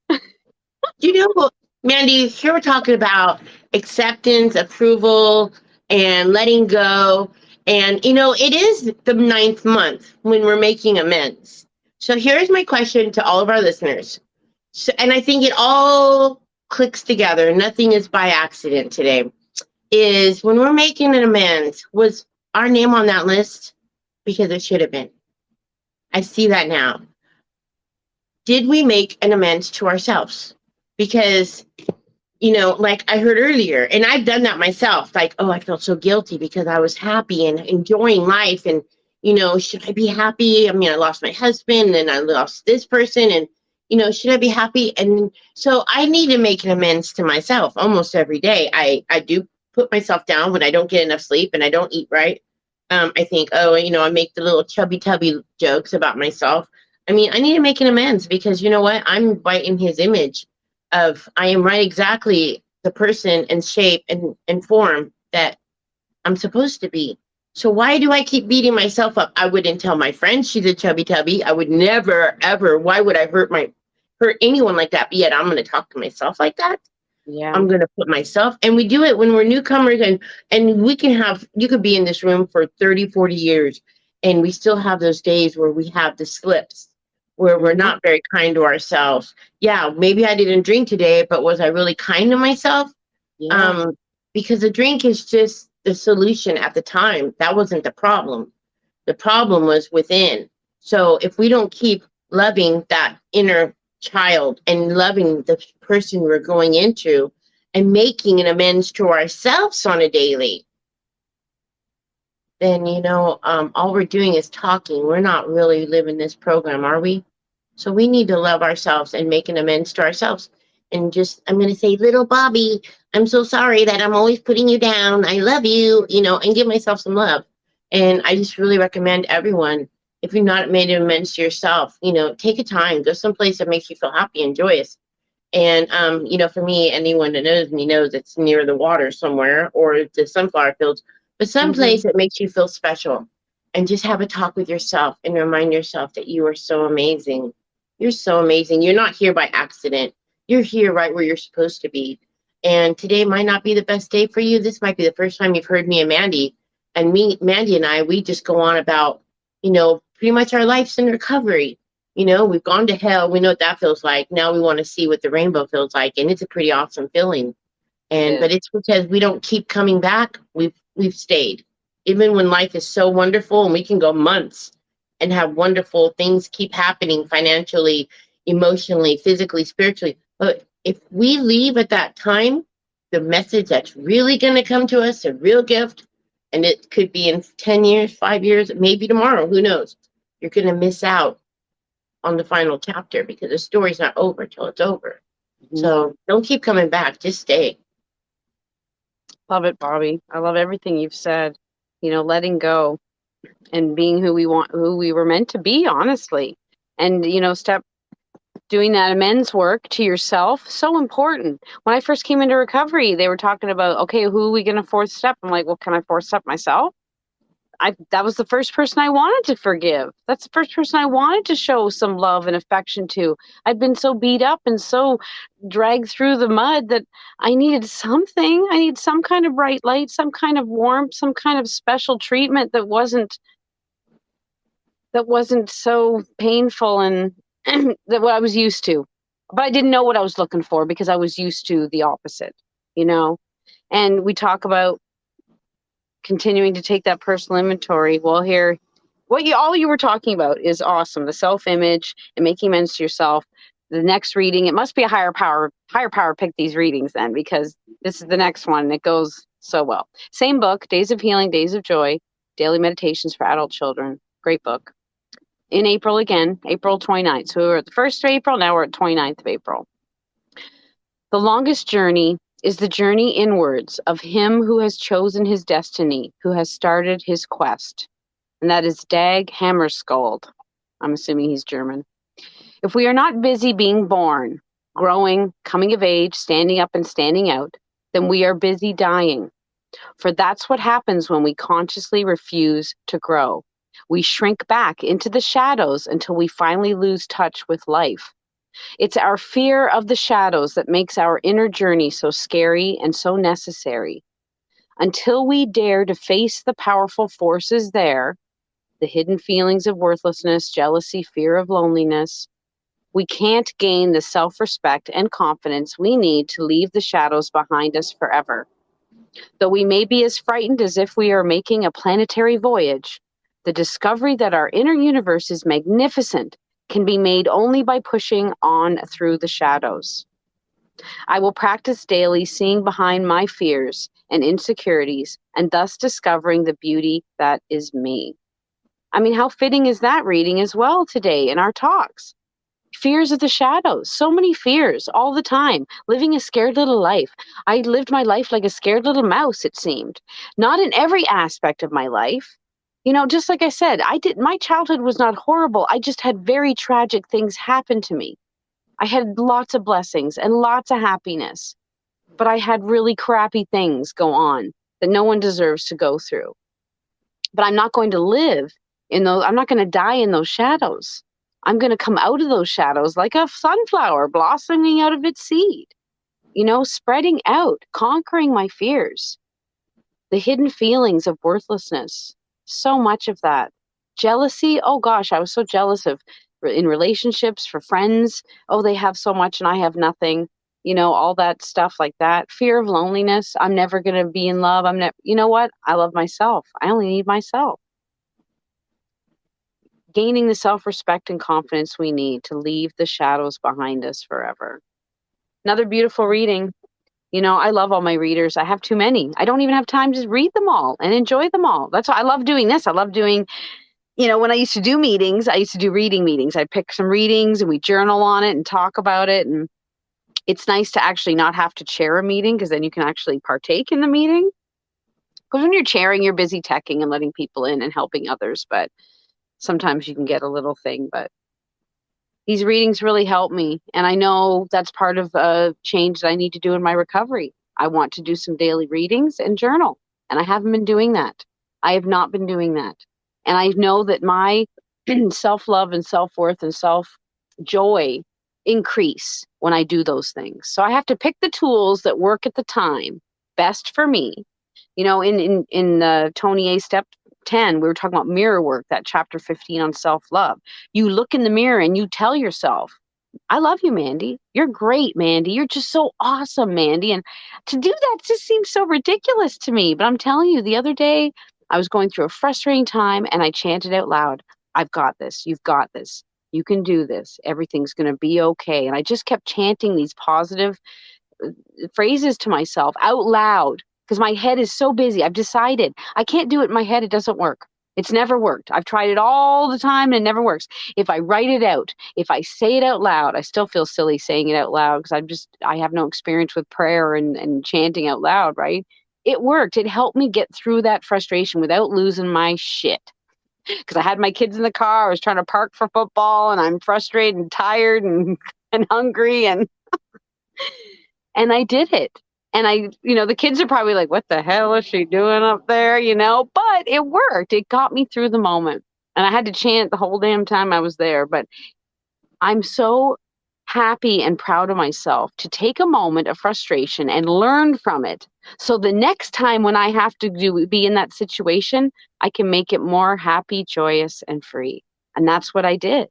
You know, Mandi, here we're talking about acceptance, approval, and letting go. And, you know, it is the 9th month when we're making amends. So here's my question to all of our listeners. So, and I think it all clicks together. Nothing is by accident today. Is when we're making an amends, was our name on that list? Because it should have been. I see that now. Did we make an amends to ourselves? Because, you know, like I heard earlier, and I've done that myself, like, oh, I felt so guilty because I was happy and enjoying life. And, you know, should I be happy? I mean, I lost my husband and I lost this person. And, you know, should I be happy? And so I need to make an amends to myself almost every day. I do put myself down when I don't get enough sleep and I don't eat right. I think, oh, you know, I make the little chubby tubby jokes about myself. I mean, I need to make an amends because you know what? I'm right in his image of I am right exactly the person and shape and form that I'm supposed to be. So why do I keep beating myself up? I wouldn't tell my friend she's a chubby tubby. I would never, ever. Why would I hurt anyone like that? But yet I'm going to talk to myself like that. Yeah. I'm going to put myself, and we do it when we're newcomers, and we can have, you could be in this room for 30, 40 years, and we still have those days where we have the slips, where we're not very kind to ourselves. Yeah, maybe I didn't drink today, but was I really kind to myself? Yeah. Because the drink is just the solution at the time. That wasn't the problem. The problem was within. So if we don't keep loving that inner child and loving the person we're going into and making an amends to ourselves on a daily, then, you know, all we're doing is talking. We're not really living this program, are we? So we need to love ourselves and make an amends to ourselves. And just, I'm going to say, little Bobbie, I'm so sorry that I'm always putting you down. I love you, you know, and give myself some love. And I just really recommend everyone, if you've not made an amends to yourself, you know, take a time, go someplace that makes you feel happy and joyous. And, you know, for me, anyone that knows me knows it's near the water somewhere or the sunflower fields, but someplace that makes you feel special. And just have a talk with yourself and remind yourself that you are so amazing. You're so amazing. You're not here by accident. You're here right where you're supposed to be. And today might not be the best day for you. This might be the first time you've heard me and Mandi. And Mandi and I, we just go on about, you know, pretty much our life's in recovery. You know, we've gone to hell. We know what that feels like. Now we want to see what the rainbow feels like. And it's a pretty awesome feeling. And but it's because we don't keep coming back. We've stayed. Even when life is so wonderful and we can go months and have wonderful things keep happening financially, emotionally, physically, spiritually. But if we leave at that time, the message that's really going to come to us, a real gift, and it could be in 10 years, 5 years, maybe tomorrow, who knows? You're going to miss out on the final chapter because the story's not over till it's over. So don't keep coming back. Just stay. Love it, Bobbie. I love everything you've said. You know, letting go and being who we were meant to be, honestly. And, you know, doing that amends work to yourself, so important. When I first came into recovery, they were talking about, okay, who are we going to fourth step? I'm like, well, can I fourth step myself? That was the first person I wanted to forgive. That's the first person I wanted to show some love and affection to. I'd been so beat up and so dragged through the mud that I needed something. I need some kind of bright light, some kind of warmth, some kind of special treatment that wasn't so painful and that what I was used to. But I didn't know what I was looking for because I was used to the opposite, you know. And we talk about continuing to take that personal inventory. Well, here all you were talking about is awesome. The self-image and making amends to yourself. The next reading, it must be a higher power picked these readings then, because this is the next one and it goes so well. Same book, Days of Healing, Days of Joy, Daily Meditations for Adult Children. Great book. In April again, April 29th. So we were at the 1st of April, now we're at 29th of April. The longest journey is the journey inwards of him who has chosen his destiny, who has started his quest. And that is Dag Hammarskjöld. I'm assuming he's German. If we are not busy being born, growing, coming of age, standing up and standing out, then we are busy dying. For that's what happens when we consciously refuse to grow. We shrink back into the shadows until we finally lose touch with life. It's our fear of the shadows that makes our inner journey so scary and so necessary. Until we dare to face the powerful forces there, the hidden feelings of worthlessness, jealousy, fear of loneliness, we can't gain the self-respect and confidence we need to leave the shadows behind us forever. Though we may be as frightened as if we are making a planetary voyage, the discovery that our inner universe is magnificent can be made only by pushing on through the shadows. I will practice daily seeing behind my fears and insecurities and thus discovering the beauty that is me. I mean, how fitting is that reading as well today in our talks? Fears of the shadows, so many fears all the time, living a scared little life. I lived my life like a scared little mouse, it seemed. Not in every aspect of my life. You know, just like I said, my childhood was not horrible. I just had very tragic things happen to me. I had lots of blessings and lots of happiness, but I had really crappy things go on that no one deserves to go through. But I'm not going to live in those, I'm not going to die in those shadows. I'm going to come out of those shadows like a sunflower blossoming out of its seed, you know, spreading out, conquering my fears, the hidden feelings of worthlessness. So much of that. Jealousy. Oh gosh, I was so jealous of in relationships, for friends. Oh, they have so much and I have nothing. You know, all that stuff like that. Fear of loneliness. I'm never going to be in love. You know what? I love myself. I only need myself. Gaining the self-respect and confidence we need to leave the shadows behind us forever. Another beautiful reading. You know, I love all my readers. I have too many. I don't even have time to read them all and enjoy them all. That's why I love doing this. I love doing, you know, when I used to do meetings, I used to do reading meetings. I'd pick some readings and we journal on it and talk about it. And it's nice to actually not have to chair a meeting, because then you can actually partake in the meeting. Because when you're chairing, you're busy teching and letting people in and helping others. But sometimes you can get a little thing. But these readings really help me. And I know that's part of a change that I need to do in my recovery. I want to do some daily readings and journal. And I haven't been doing that. I have not been doing that. And I know that my self-love and self-worth and self-joy increase when I do those things. So I have to pick the tools that work at the time best for me. You know, in Tony A. Step 10, we were talking about mirror work, that chapter 15 on self-love. You look in the mirror and you tell yourself, I love you, Mandi. You're great, Mandi. You're just so awesome, Mandi. And to do that just seems so ridiculous to me. But I'm telling you, the other day, I was going through a frustrating time and I chanted out loud, I've got this. You've got this. You can do this. Everything's going to be okay. And I just kept chanting these positive phrases to myself out loud, because my head is so busy. I've decided I can't do it in my head. It doesn't work. It's never worked. I've tried it all the time and it never works. If I write it out, if I say it out loud, I still feel silly saying it out loud because I have no experience with prayer and chanting out loud, right? It worked. It helped me get through that frustration without losing my shit. Because I had my kids in the car. I was trying to park for football and I'm frustrated and tired and hungry and I did it. And the kids are probably like, what the hell is she doing up there? But it worked. It got me through the moment. And I had to chant the whole damn time I was there. But I'm so happy and proud of myself to take a moment of frustration and learn from it. So the next time when I have to be in that situation, I can make it more happy, joyous, and free. And that's what I did.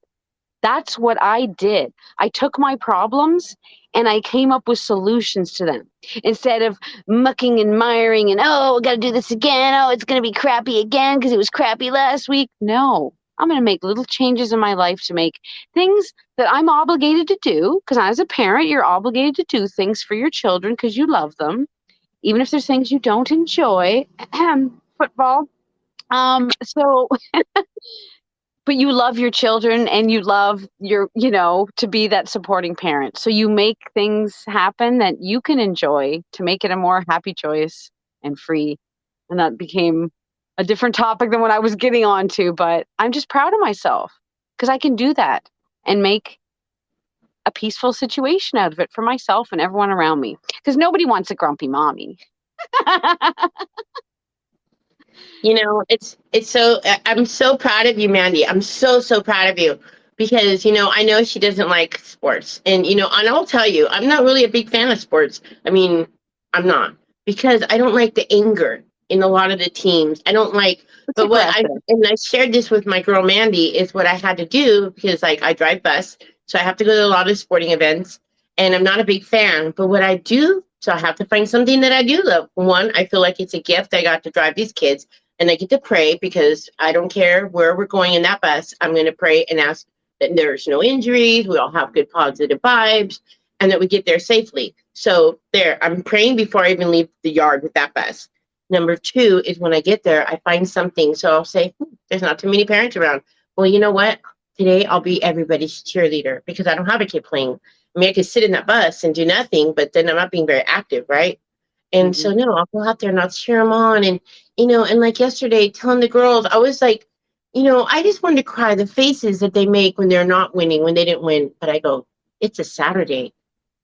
That's what I did. I took my problems and I came up with solutions to them instead of mucking and miring and, oh, I got to do this again. Oh, it's going to be crappy again because it was crappy last week. No, I'm going to make little changes in my life to make things that I'm obligated to do, because as a parent, you're obligated to do things for your children because you love them, even if there's things you don't enjoy. Football. So but you love your children and you love your, to be that supporting parent. So you make things happen that you can enjoy to make it a more happy choice and free. And that became a different topic than what I was getting onto, but I'm just proud of myself because I can do that and make a peaceful situation out of it for myself and everyone around me, because nobody wants a grumpy mommy. It's so, I'm so proud of you, Mandi. I'm so proud of you because, I know she doesn't like sports and, and I'll tell you, I'm not really a big fan of sports. I mean, I'm not, because I don't like the anger in a lot of the teams. I don't like, but and I shared this with my girl, Mandi, is what I had to do because I drive bus. So I have to go to a lot of sporting events and I'm not a big fan, but what I do, so I have to find something that I do love. One, I feel like it's a gift. I got to drive these kids. And I get to pray because I don't care where we're going in that bus. I'm going to pray and ask that there's no injuries. We all have good positive vibes and that we get there safely. So I'm praying before I even leave the yard with that bus. Number two is when I get there, I find something. So I'll say, there's not too many parents around. Well, you know what? Today I'll be everybody's cheerleader because I don't have a kid playing. I mean, I could sit in that bus and do nothing, but then I'm not being very active, right? And so, no, I'll go out there and I'll cheer them on. And, and like yesterday, telling the girls, I was like, I just wanted to cry, the faces that they make when they're not winning, when they didn't win. But I go, it's a Saturday.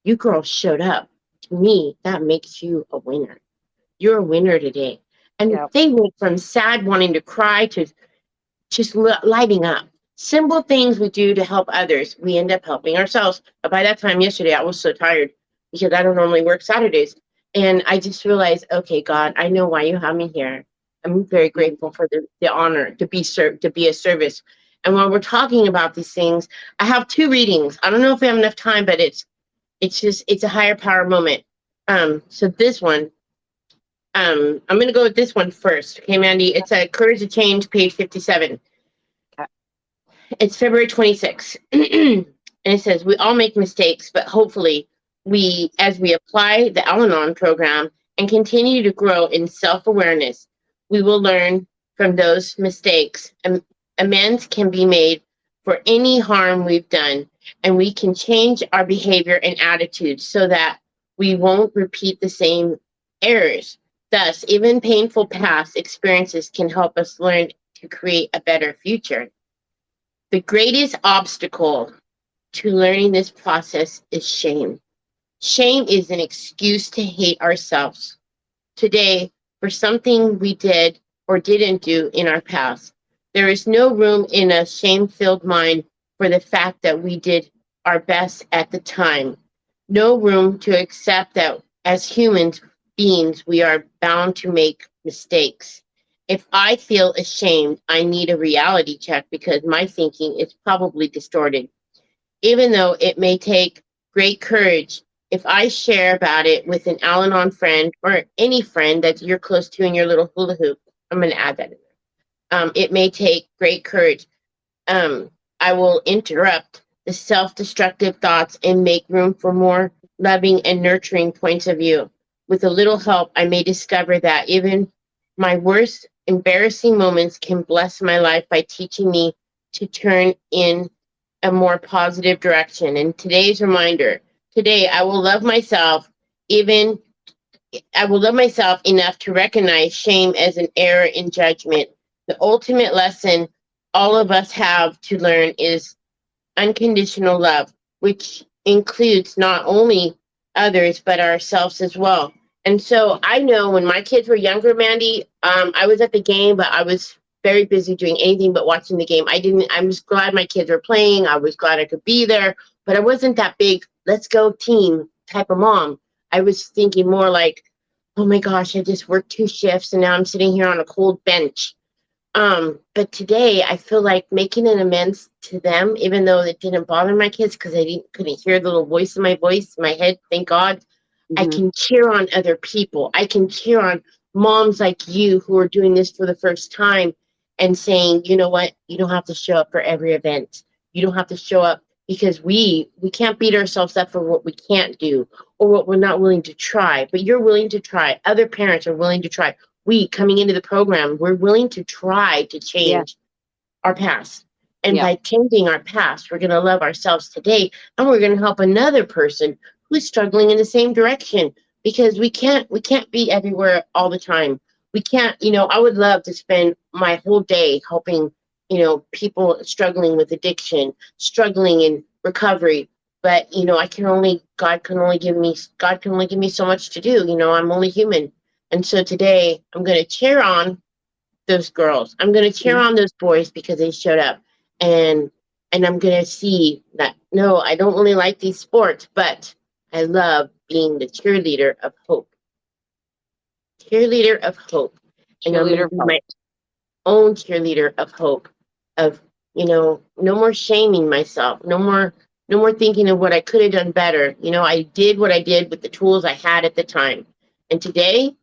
You girls showed up. To me, that makes you a winner. You're a winner today. And they went from sad, wanting to cry, to just lighting up. Simple things we do to help others, we end up helping ourselves. But by that time yesterday, I was so tired because I don't normally work Saturdays. And I just realized, okay, God, I know why you have me here. I'm very grateful for the honor to be a service. And while we're talking about these things, I have two readings. I don't know if we have enough time, but it's a higher power moment. So this one, I'm going to go with this one first. Okay, Mandi, it's a Courage to Change, page 57. Okay. It's February 26th. And it says, we all make mistakes, but hopefully as we apply the Al-Anon program and continue to grow in self-awareness, we will learn from those mistakes. Amends can be made for any harm we've done, and we can change our behavior and attitudes so that we won't repeat the same errors. Thus, even painful past experiences can help us learn to create a better future. The greatest obstacle to learning this process is shame. Shame is an excuse to hate ourselves today for something we did or didn't do in our past. There is no room in a shame-filled mind for the fact that we did our best at the time. No room to accept that as human beings, we are bound to make mistakes. If I feel ashamed, I need a reality check because my thinking is probably distorted. Even though it may take great courage, if I share about it with an Al-Anon friend or any friend that you're close to in your little hula hoop, I'm going to add that in there. It may take great courage. I will interrupt the self-destructive thoughts and make room for more loving and nurturing points of view. With a little help, I may discover that even my worst embarrassing moments can bless my life by teaching me to turn in a more positive direction. And today's reminder, today, I will love myself enough to recognize shame as an error in judgment. The ultimate lesson all of us have to learn is unconditional love, which includes not only others, but ourselves as well. And so I know when my kids were younger, Mandi, I was at the game, but I was very busy doing anything but watching the game. I was glad my kids were playing. I was glad I could be there, but I wasn't that big, let's go team type of mom. I was thinking more like, oh my gosh, I just worked 2 shifts and now I'm sitting here on a cold bench. But today I feel like making an amends to them, even though it didn't bother my kids because I couldn't hear the little voice in my head. Thank God. I Mhm. can cheer on other people. I can cheer on moms like you who are doing this for the first time and saying, you know what, you don't have to show up for every event. You don't have to show up because we can't beat ourselves up for what we can't do or what we're not willing to try. But you're willing to try. Other parents are willing to try. We coming into the program, we're willing to try to Yeah. change our past. And Yeah. by changing our past, we're going to love ourselves today and we're going to help another person who's struggling in the same direction because we can't be everywhere all the time. We can't, I would love to spend my whole day helping, people struggling with addiction, struggling in recovery. But, God can only give me so much to do. I'm only human. And so today I'm going to cheer on those girls. I'm going to cheer Mhm. on those boys because they showed up, and I'm going to see that no, I don't really like these sports, but I love being the cheerleader of hope. Cheerleader of hope, and I'm going Cheerleader to be vote. my own cheerleader of hope. Of no more shaming myself. No more thinking of what I could have done better. I did what I did with the tools I had at the time, and today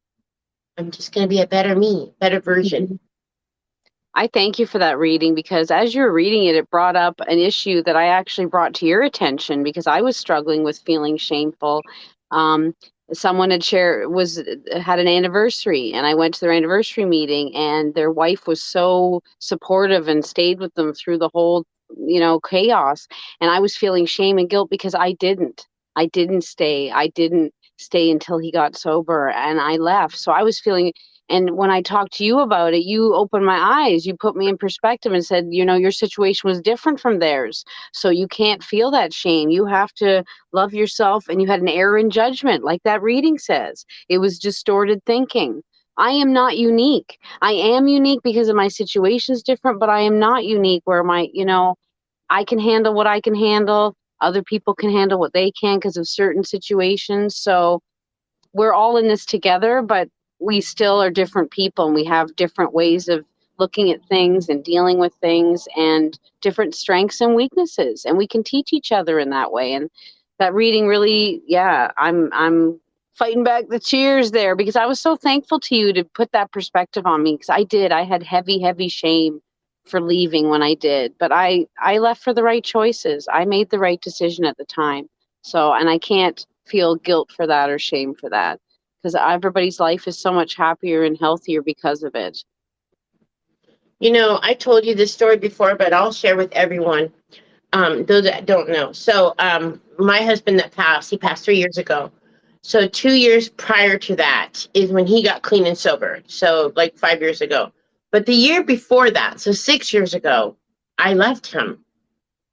I'm just going to be a better me, better version. Mhm. I thank you for that reading because as you were reading it, it brought up an issue that I actually brought to your attention because I was struggling with feeling shameful. Um, Someone had an anniversary, and I went to their anniversary meeting, and their wife was so supportive and stayed with them through the whole, chaos. And I was feeling shame and guilt because I didn't. I didn't stay. I didn't stay until he got sober, and I left. So I was feeling and when I talked to you about it, you opened my eyes. You put me in perspective and said, your situation was different from theirs. So you can't feel that shame. You have to love yourself. And you had an error in judgment, like that reading says. It was distorted thinking. I am not unique. I am unique because of my situation is different, but I am not unique where I can handle what I can handle. Other people can handle what they can because of certain situations. So we're all in this together, but we still are different people and we have different ways of looking at things and dealing with things and different strengths and weaknesses. And we can teach each other in that way. And that reading really, yeah, I'm fighting back the tears there because I was so thankful to you to put that perspective on me because I had heavy, heavy shame for leaving when I did, but I left for the right choices. I made the right decision at the time. So, and I can't feel guilt for that or shame for that because everybody's life is so much happier and healthier because of it. I told you this story before, but I'll share with everyone, those that don't know. So, my husband he passed 3 years ago. So 2 years prior to that is when he got clean and sober. So like 5 years ago. But the year before that, so 6 years ago, I left him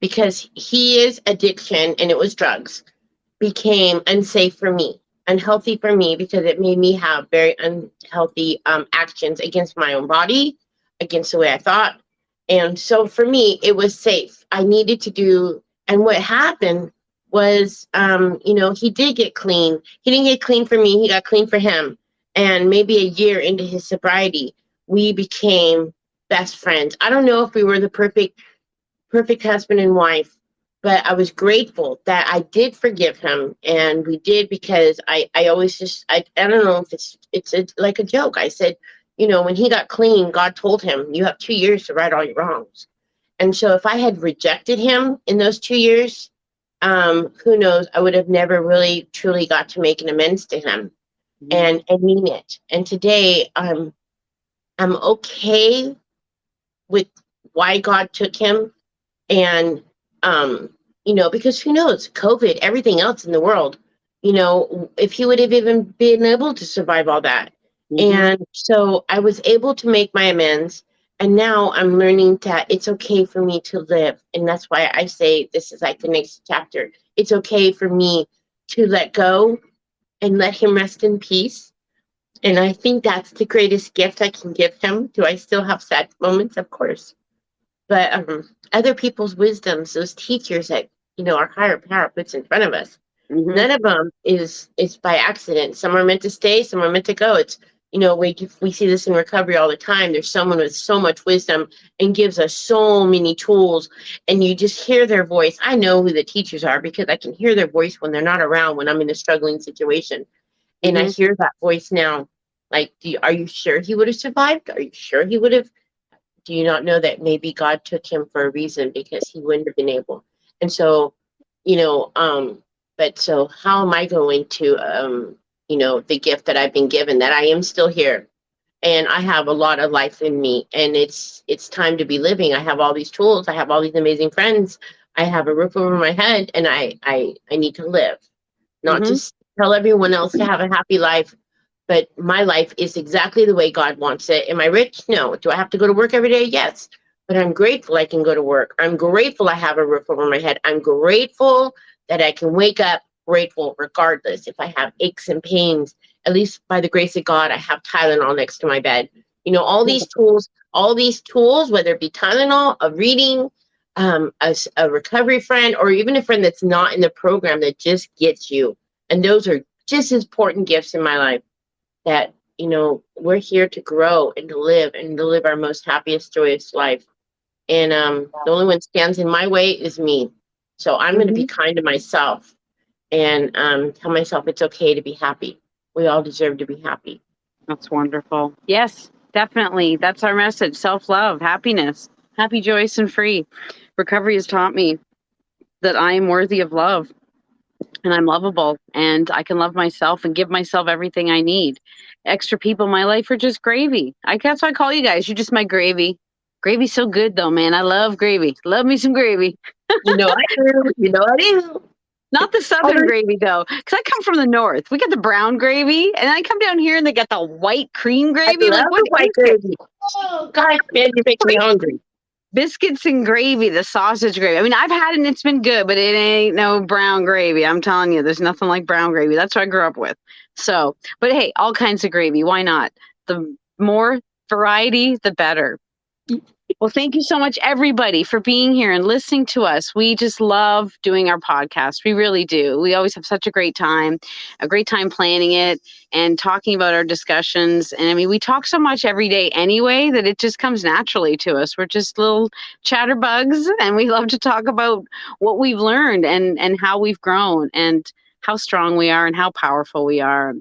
because his addiction, and it was drugs, became unsafe for me, unhealthy for me because it made me have very unhealthy actions against my own body, against the way I thought. And so for me, it was safe. I needed to do, and what happened was, he did get clean. He didn't get clean for me, he got clean for him. And maybe a year into his sobriety, we became best friends. I don't know if we were the perfect husband and wife, but I was grateful that I did forgive him, and we did because I always I don't know if like a joke. I said, when he got clean, God told him, you have 2 years to right all your wrongs. And so if I had rejected him in those 2 years, who knows, I would have never really truly got to make an amends to him and mean it. And today I'm okay with why God took him. And because who knows, COVID, everything else in the world, if he would have even been able to survive all that. Mm-hmm. And so I was able to make my amends, and now I'm learning that it's okay for me to live. And that's why I say this is like the next chapter. It's okay for me to let go and let him rest in peace. And I think that's the greatest gift I can give him. Do I still have sad moments? Of course. But other people's wisdoms, those teachers that our higher power puts in front of us, Mm-hmm. none of them is by accident. Some are meant to stay, some are meant to go. It's we see this in recovery all the time. There's someone with so much wisdom and gives us so many tools, and you just hear their voice. I know who the teachers are because I can hear their voice when they're not around, when I'm in a struggling situation. And I hear that voice now. Like, are you sure he would have survived? Are you sure he would have? Do you not know that maybe God took him for a reason, because he wouldn't have been able? And so, but so how am I going to, the gift that I've been given, that I am still here, and I have a lot of life in me, and it's time to be living. I have all these tools. I have all these amazing friends. I have a roof over my head, and I need to live, not just tell everyone else to have a happy life, but my life is exactly the way God wants it. Am I rich? No. Do I have to go to work every day? Yes. But I'm grateful I can go to work. I'm grateful I have a roof over my head. I'm grateful that I can wake up grateful regardless. If I have aches and pains, at least by the grace of God, I have Tylenol next to my bed. All these tools, whether it be Tylenol, a reading, a recovery friend, or even a friend that's not in the program that just gets you. And those are just as important gifts in my life, that, we're here to grow and to live our most happiest, joyous life. And the only one stands in my way is me. So I'm going to be kind to myself and tell myself it's okay to be happy. We all deserve to be happy. That's wonderful. Yes, definitely. That's our message. Self-love, happiness, happy, joyous, and free. Recovery has taught me that I am worthy of love, and I'm lovable, and I can love myself and give myself everything I need. Extra people in my life are just gravy. That's why I call you guys. You're just my gravy. Gravy's so good, though, man. I love gravy. Love me some gravy. I do. Not the southern gravy, though, because I come from the north. We got the brown gravy, and I come down here and they got the white cream gravy. I love the white gravy. Oh, God, man, you make me hungry. Biscuits and gravy, the sausage gravy. I mean, I've had it and it's been good, but it ain't no brown gravy. I'm telling you, there's nothing like brown gravy. That's what I grew up with. So, but hey, all kinds of gravy. Why not? The more variety, the better. Well, thank you so much, everybody, for being here and listening to us. We just love doing our podcast. We really do. We always have such a great time planning it and talking about our discussions. And I mean, we talk so much every day anyway that it just comes naturally to us. We're just little chatterbugs, and we love to talk about what we've learned and how we've grown and how strong we are and how powerful we are.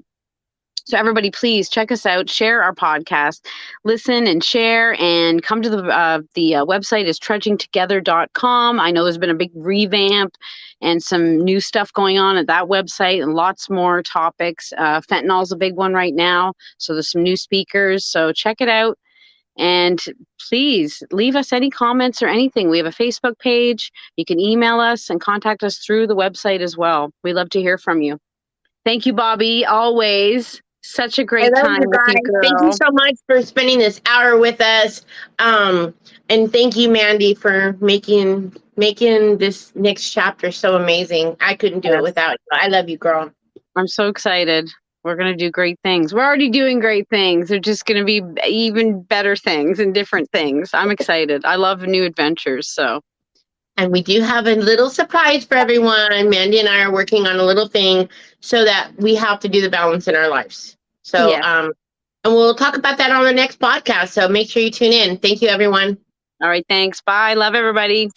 So everybody, please check us out, share our podcast, listen and share, and come to the website is trudgingtogether.com. I know there's been a big revamp and some new stuff going on at that website and lots more topics. Fentanyl's a big one right now. So there's some new speakers. So check it out. And please leave us any comments or anything. We have a Facebook page. You can email us and contact us through the website as well. We love to hear from you. Thank you, Bobbie. Always. Such a great time with you, girl. Thank you so much for spending this hour with us. And thank you, Mandi, for making this next chapter so amazing. I couldn't do it without you. I love you, girl. I'm so excited. We're going to do great things. We're already doing great things. They're just going to be even better things and different things. I'm excited. I love new adventures. So. And we do have a little surprise for everyone. Mandi and I are working on a little thing so that we have to do the balance in our lives. So, and we'll talk about that on the next podcast. So make sure you tune in. Thank you, everyone. All right. Thanks. Bye. Love everybody.